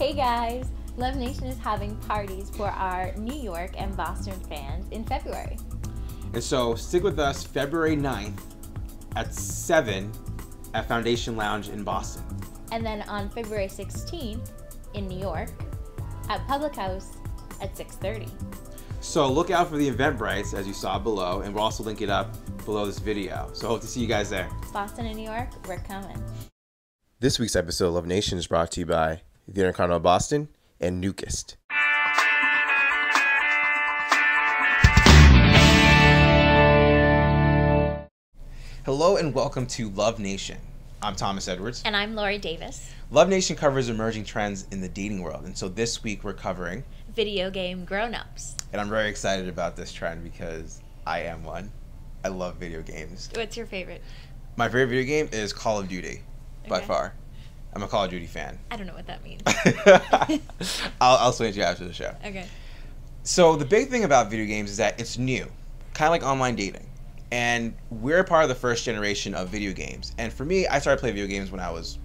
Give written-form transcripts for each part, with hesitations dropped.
Hey guys! Love Nation is having parties for our New York and Boston fans in February. And so stick with us February 9th at 7 at Foundation Lounge in Boston. And then on February 16th in New York at Public House at 6:30. So look out for the Eventbrite as you saw below, and we'll also link it up below this video. So hope to see you guys there. Boston and New York, we're coming. This week's episode of Love Nation is brought to you by the Intercontinental Boston and Newkist. Hello and welcome to Love Nation. I'm Thomas Edwards. And I'm Lori Davis. Love Nation covers emerging trends in the dating world. And so this week we're covering video game grown-ups. And I'm very excited about this trend because I am one. I love video games. What's your favorite? My favorite video game is Call of Duty, by far. I'm a Call of Duty fan. I don't know what that means. I'll explain it to you after the show. Okay. So the big thing about video games is that it's new, kind of like online dating. And we're part of the first generation of video games. And for me, I started playing video games when I was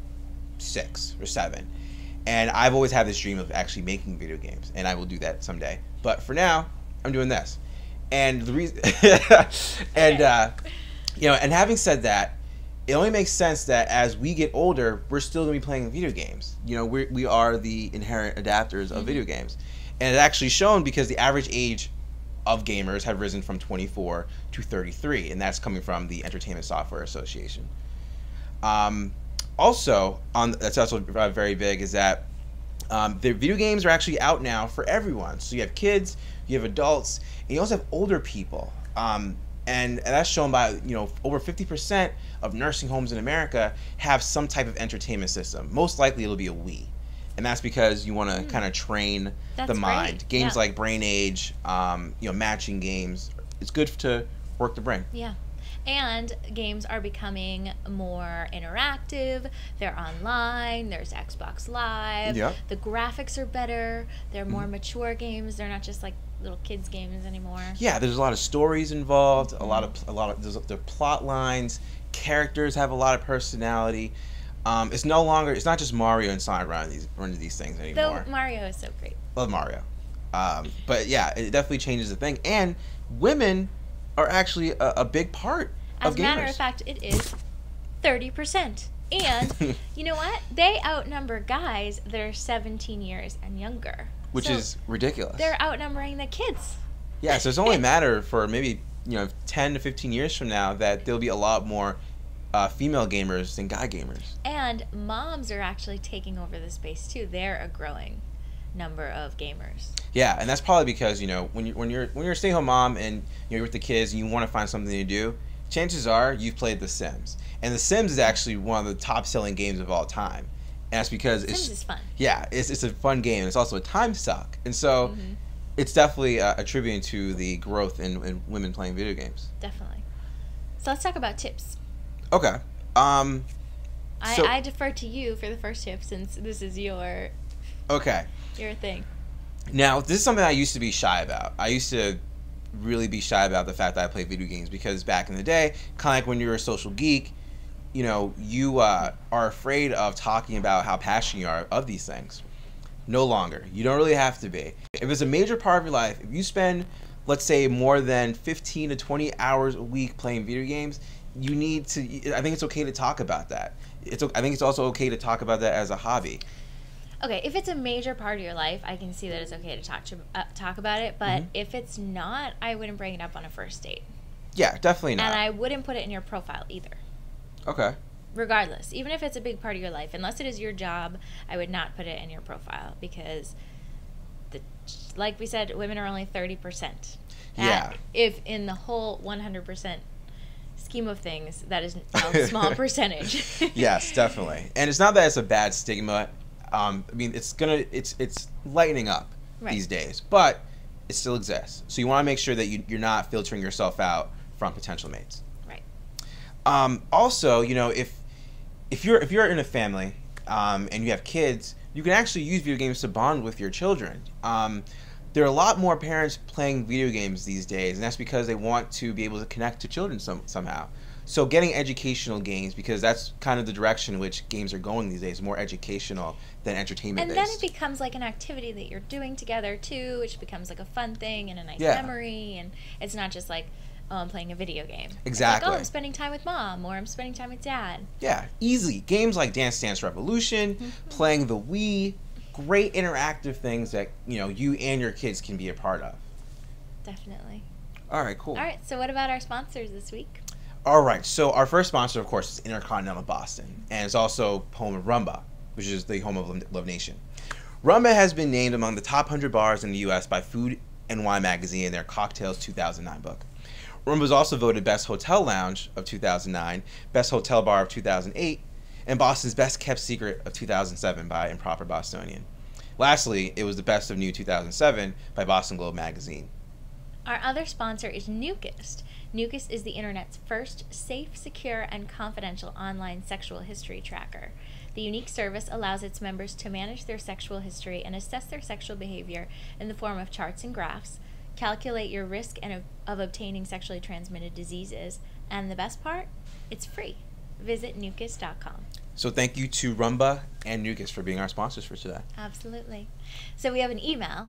6 or 7. And I've always had this dream of actually making video games. And I will do that someday. But for now, I'm doing this. And the reason, and and having said that, it only makes sense that as we get older, we're still going to be playing video games. You know, we are the inherent adapters of video games. And it's actually shown because the average age of gamers have risen from 24 to 33, and that's coming from the Entertainment Software Association. Also, that's also very big, is that the video games are actually out now for everyone. So you have kids, you have adults, and you also have older people. And that's shown by, over 50% of nursing homes in America have some type of entertainment system. Most likely it'll be a Wii. And that's because you want to kind of train the mind. Great. Games like Brain Age, matching games. It's good to work the brain. Yeah. And games are becoming more interactive. They're online. There's Xbox Live. Yep. The graphics are better. They're more mature games. They're not just like little kids games anymore. Yeah, there's a lot of stories involved. A lot of the plot lines. Characters have a lot of personality. It's not just Mario and Sonic running these things anymore. Though Mario is so great. Love Mario. But yeah, it definitely changes the thing. And women are actually a big part of gamers. As a matter of fact, it is 30%. And you know what? They outnumber guys that are 17 years and younger. Which is ridiculous. They're outnumbering the kids. Yeah, so it's only a matter for maybe 10 to 15 years from now that there'll be a lot more female gamers than guy gamers. And moms are actually taking over the space too. They're a growing number of gamers. Yeah, and that's probably because when you're a stay-at-home mom and you're with the kids and you want to find something to do, chances are you've played The Sims, and The Sims is actually one of the top-selling games of all time, and that's because Sims is fun. Yeah, it's a fun game, and it's also a time suck, and so it's definitely attributing to the growth in women playing video games. Definitely. So let's talk about tips. Okay. I defer to you for the first tip since this is your thing. Now, this is something I used to be shy about. I used to really be shy about the fact that I play video games because back in the day, kind of like when you were a social geek, you are afraid of talking about how passionate you are of these things. No longer. You don't really have to be. If it's a major part of your life, if you spend, let's say, more than 15 to 20 hours a week playing video games, you need to, I think it's okay to talk about that. I think it's also okay to talk about that as a hobby. Okay, if it's a major part of your life, I can see that it's okay to talk about it. But if it's not, I wouldn't bring it up on a first date. Yeah, definitely not. And I wouldn't put it in your profile either. Okay. Regardless, even if it's a big part of your life, unless it is your job, I would not put it in your profile because, like we said, women are only 30%. Yeah. If in the whole 100% scheme of things, that is a small percentage. Yes, definitely. And it's not that it's a bad stigma. I mean, it's lightening up these days, but it still exists. So you want to make sure that you're not filtering yourself out from potential mates. Right. Also, if you're in a family and you have kids, you can actually use video games to bond with your children. There are a lot more parents playing video games these days, and that's because they want to be able to connect to children somehow. So getting educational games, because that's kind of the direction in which games are going these days, more educational than entertainment And based. then it becomes like an activity that you're doing together too, which becomes like a fun thing and a nice Yeah. memory. And it's not just like, oh, I'm playing a video game. Exactly. It's like, oh, I'm spending time with mom, or I'm spending time with dad. Yeah, easy. Games like Dance Dance Revolution, playing the Wii, great interactive things that, you know, you and your kids can be a part of. Definitely. All right, cool. All right, so what about our sponsors this week? All right, so our first sponsor, of course, is Intercontinental Boston, and it's also home of Rumba, which is the home of Love Nation. Rumba has been named among the top 100 bars in the U.S. by Food and Wine magazine in their Cocktails 2009 book. Rumba was also voted Best Hotel Lounge of 2009, Best Hotel Bar of 2008, and Boston's Best Kept Secret of 2007 by Improper Bostonian. Lastly, it was the Best of New 2007 by Boston Globe magazine. Our other sponsor is Newkist. Newkist is the internet's first safe, secure, and confidential online sexual history tracker. The unique service allows its members to manage their sexual history and assess their sexual behavior in the form of charts and graphs, calculate your risk of obtaining sexually transmitted diseases, and the best part, it's free. Visit Newkist.com. So thank you to Rumba and Newkist for being our sponsors for today. Absolutely. So we have an email.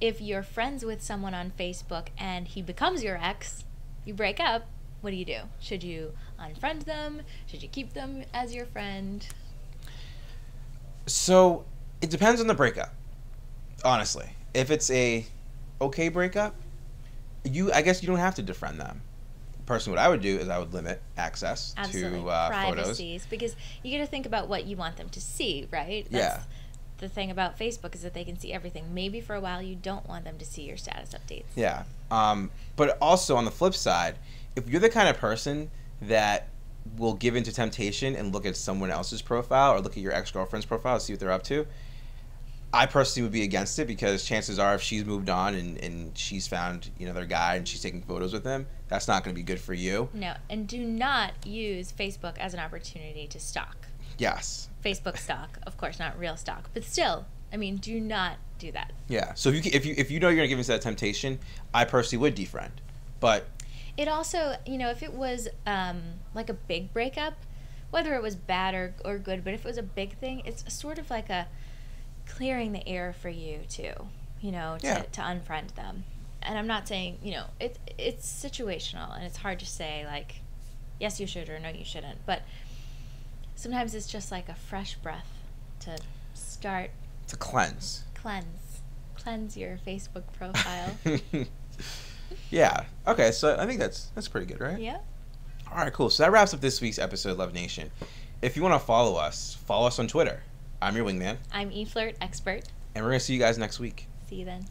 If you're friends with someone on Facebook and he becomes your ex, you break up, what do? Should you unfriend them? Should you keep them as your friend? So it depends on the breakup, honestly. If it's a okay breakup, I guess you don't have to defriend them. Personally, what I would do is I would limit access Absolutely. to photos. Privacies, because you got to think about what you want them to see, right? Yeah. The thing about Facebook is that they can see everything. Maybe for a while you don't want them to see your status updates. Yeah. But also on the flip side, if you're the kind of person that will give into temptation and look at someone else's profile or look at your ex-girlfriend's profile to see what they're up to, I personally would be against it, because chances are if she's moved on and she's found another guy and she's taking photos with him, that's not going to be good for you. No, and do not use Facebook as an opportunity to stalk. Yes. Facebook stock, of course, not real stock, but still, I mean, do not do that. Yeah. So if you know you're gonna give into that temptation, I personally would defriend. But it also, if it was like a big breakup, whether it was bad or good, but if it was a big thing, it's sort of like a clearing the air for you too, to unfriend them. And I'm not saying, it's situational and it's hard to say like, yes you should or no you shouldn't, but sometimes it's just like a fresh breath to start to cleanse your Facebook profile. Yeah. Okay, so I think that's pretty good, right? Yeah. All right, cool. So that wraps up this week's episode of Love Nation. If you want to follow us on Twitter. I'm your wingman. I'm eFlirt Expert. And we're going to see you guys next week. See you then.